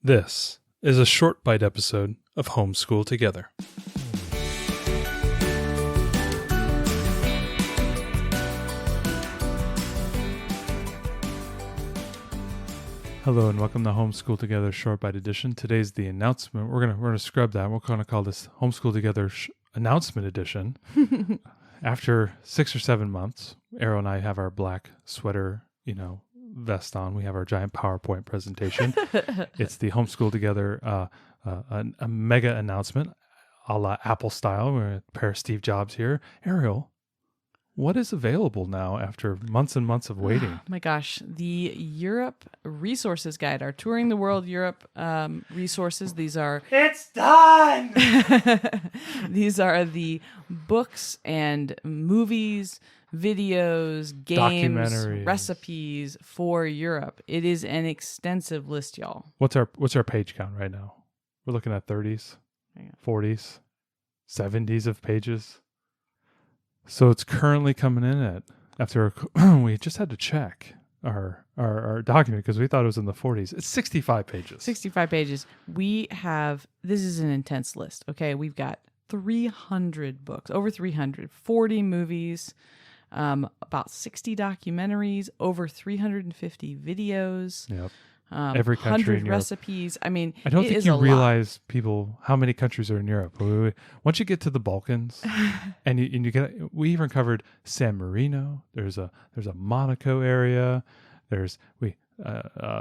This is a short bite episode of Homeschool Together. Hello and welcome to Homeschool Together Short Bite Edition. Today's the announcement. We're gonna scrub that. We're gonna call this Homeschool Together Announcement Edition. After 6 or 7 months, Arrow and I have our black sweater, vest on. We have our giant PowerPoint presentation. It's the Homeschool Together a mega announcement, a la Apple style. We're a pair of Steve Jobs here. Ariel, what is available now after months and months of waiting? Oh my gosh, the Europe Resources Guide, our Touring the World Europe resources. These are... It's done! These are the books and movies, videos, games, recipes for Europe. It is an extensive list, y'all. What's our page count right now? We're looking at 30s, 40s, 70s of pages. So it's currently coming in at, after we just had to check our document because we thought it was in the 40s. It's 65 pages. 65 pages. This is an intense list, okay? We've got 300 books, over 300, 40 movies, about 60 documentaries, over 350 videos. Yep. Every country 100 recipes. I mean, I don't think you realize how many countries are in Europe. Once you get to the Balkans, and you get, we even covered San Marino. There's a Monaco area. There's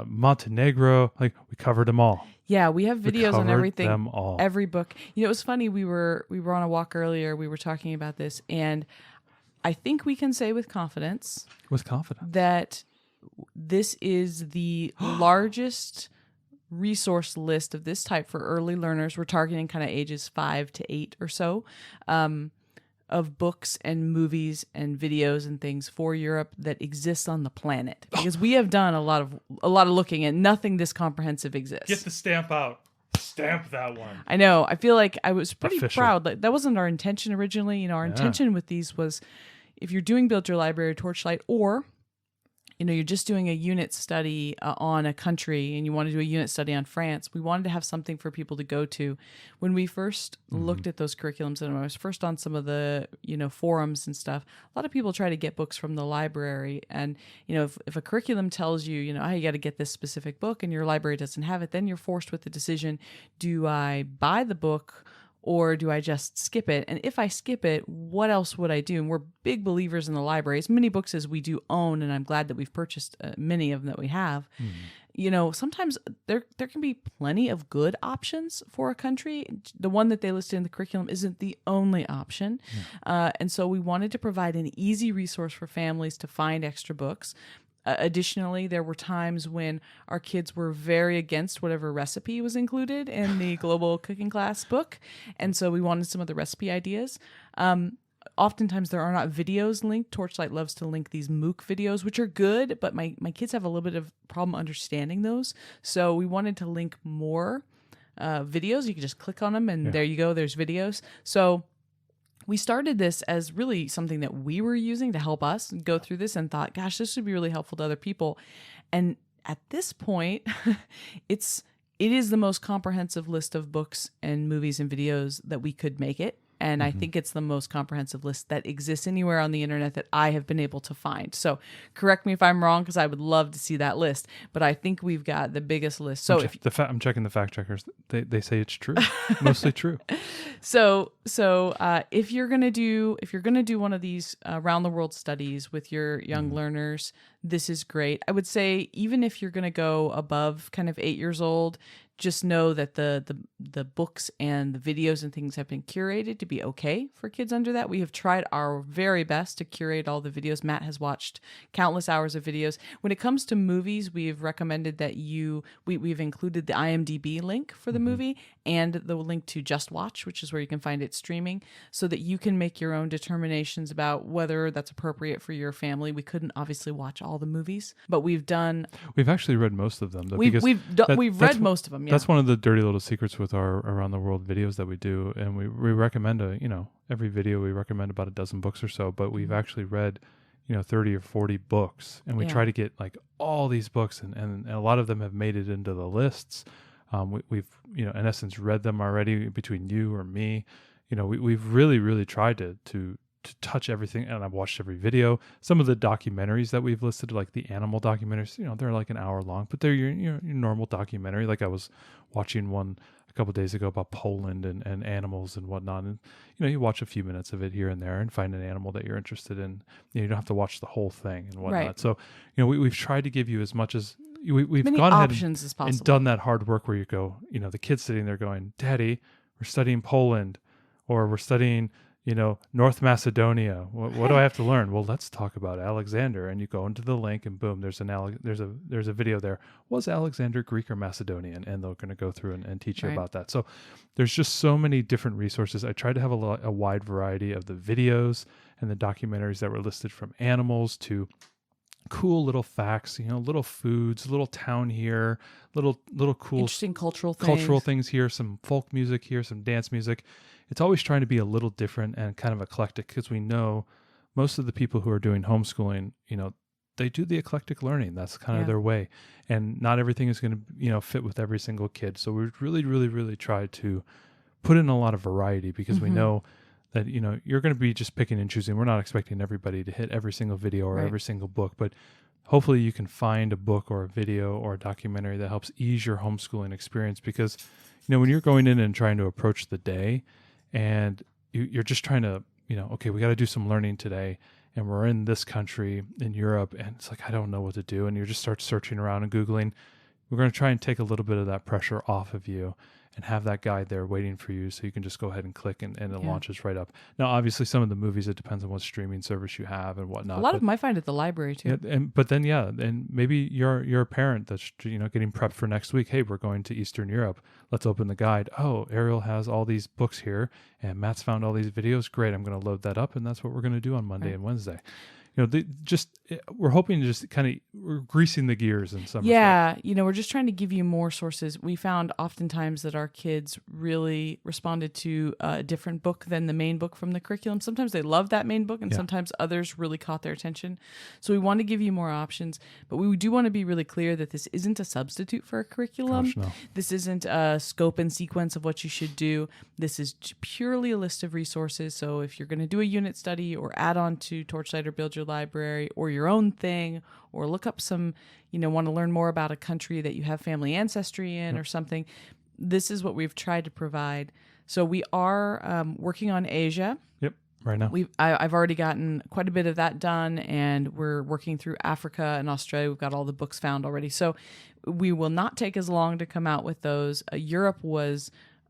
Montenegro. Like, we covered them all. Yeah, we have videos on everything. Them all. Every book. It was funny. We were on a walk earlier. We were talking about this, and I think we can say with confidence that this is the largest resource list of this type for early learners. We're targeting kind of ages 5 to 8 or so, of books and movies and videos and things for Europe that exists on the planet. Because we have done a lot of looking, and nothing this comprehensive exists. Get the stamp out. Stamp that one. I know. I feel like I was pretty proud. Like, that wasn't our intention originally. Our intention with these was, if you're doing Build Your Library or Torchlight, or you're just doing a unit study on a country and you want to do a unit study on France, we wanted to have something for people to go to. When we first looked at those curriculums, and I was first on some of the, forums and stuff, a lot of people try to get books from the library. And, if a curriculum tells you, you got to get this specific book and your library doesn't have it, then you're forced with the decision, do I buy the book or do I just skip it? And if I skip it, what else would I do? And we're big believers in the library. As many books as we do own, and I'm glad that we've purchased many of them that we have. Sometimes there can be plenty of good options for a country. The one that they listed in the curriculum isn't the only option. And so we wanted to provide an easy resource for families to find extra books. Additionally, there were times when our kids were very against whatever recipe was included in the Global Cooking Class book, and so we wanted some of the recipe ideas. Oftentimes there are not videos linked. Torchlight loves to link these MOOC videos, which are good, but my kids have a little bit of problem understanding those, so we wanted to link more videos. You can just click on them, and there you go, there's videos. So we started this as really something that we were using to help us go through this, and thought, gosh, this would be really helpful to other people. And at this point, it is the most comprehensive list of books and movies and videos that we could make it. And I think it's the most comprehensive list that exists anywhere on the internet that I have been able to find. So correct me if I'm wrong, because I would love to see that list. But I think we've got the biggest list. So I'm checking the fact checkers. They say it's true, mostly true. So if you're gonna do one of these around the world studies with your young learners, this is great. I would say even if you're gonna go above kind of 8 years old, just know that the books and the videos and things have been curated to be okay for kids under that. We have tried our very best to curate all the videos. Matt has watched countless hours of videos. When it comes to movies, we've recommended that we've included the IMDb link for the movie and the link to Just Watch, which is where you can find it streaming, so that you can make your own determinations about whether that's appropriate for your family. We couldn't obviously watch all the movies, but we've actually read most of them. Though, we've read most of them. Yeah. That's one of the dirty little secrets with our around the world videos that we do, and we recommend every video we recommend about a dozen books or so, but we've actually read 30 or 40 books, and we try to get like all these books, and a lot of them have made it into the lists. We've, in essence, read them already between you or me. We've really, really tried to touch everything, and I've watched every video. Some of the documentaries that we've listed, like the animal documentaries, they're like an hour long, but they're your normal documentary. Like I was watching one a couple of days ago about Poland and animals and whatnot. And, you watch a few minutes of it here and there and find an animal that you're interested in. You don't have to watch the whole thing and whatnot. Right. So, we've tried to give you as much as we've many gone ahead as possible. And done that hard work where you go, the kid's sitting there going, Daddy, we're studying Poland, or we're studying, North Macedonia. What do I have to learn? Well, let's talk about Alexander. And you go into the link, and boom, there's a video there. Was Alexander Greek or Macedonian? And they're going to go through and teach you about that. So there's just so many different resources. I tried to have a wide variety of the videos and the documentaries that were listed, from animals to cool little facts, little foods, little town here, little cool interesting cultural things here, some folk music here, some dance music. It's always trying to be a little different and kind of eclectic, because we know most of the people who are doing homeschooling, they do the eclectic learning. That's kind of their way, and not everything is going to fit with every single kid. So we really, really, really try to put in a lot of variety, because we know that, you're going to be just picking and choosing. We're not expecting everybody to hit every single video or every single book, but hopefully you can find a book or a video or a documentary that helps ease your homeschooling experience. Because, when you're going in and trying to approach the day and you're just trying to, okay, we got to do some learning today, and we're in this country in Europe, and it's like, I don't know what to do. And you just start searching around and Googling. We're going to try and take a little bit of that pressure off of you and have that guide there waiting for you, so you can just go ahead and click and it launches right up. Now, obviously, some of the movies, it depends on what streaming service you have and whatnot. A lot of them I find at the library too. Yeah, and maybe you're a parent that's getting prepped for next week. Hey, we're going to Eastern Europe. Let's open the guide. Oh, Ariel has all these books here, and Matt's found all these videos. Great, I'm going to load that up, and that's what we're going to do on Monday and Wednesday. We're hoping to just we're greasing the gears in some respect. We're just trying to give you more sources. We found oftentimes that our kids really responded to a different book than the main book from the curriculum. Sometimes they love that main book, and sometimes others really caught their attention. So we want to give you more options, but we do want to be really clear that this isn't a substitute for a curriculum. Gosh, no. This isn't a scope and sequence of what you should do. This is purely a list of resources. So if you're going to do a unit study or add on to Torchlight or Build Your Library, or your own thing, or look up some, want to learn more about a country that you have family ancestry in or something, this is what we've tried to provide. So we are working on Asia. Yep, right now. I've already gotten quite a bit of that done, and we're working through Africa and Australia. We've got all the books found already. So we will not take as long to come out with those.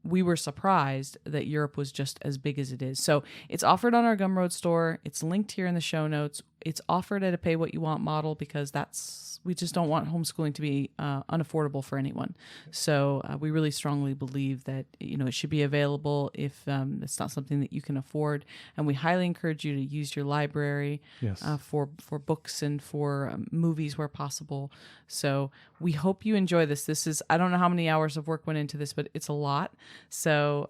We were surprised that Europe was just as big as it is. So it's offered on our Gumroad store. It's linked here in the show notes. It's offered at a pay what you want model, because we just don't want homeschooling to be unaffordable for anyone. So we really strongly believe that it should be available if it's not something that you can afford. And we highly encourage you to use your library for books and for movies where possible. So we hope you enjoy this. I don't know how many hours of work went into this, but it's a lot. So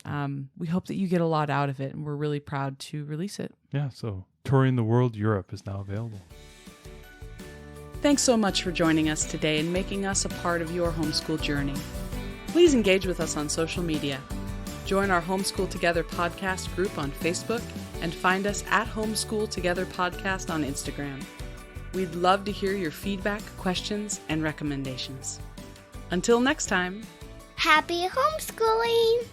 we hope that you get a lot out of it, and we're really proud to release it. Yeah, so Touring the World Europe is now available. Thanks so much for joining us today and making us a part of your homeschool journey. Please engage with us on social media. Join our Homeschool Together podcast group on Facebook, and find us at Homeschool Together Podcast on Instagram. We'd love to hear your feedback, questions, and recommendations. Until next time, happy homeschooling!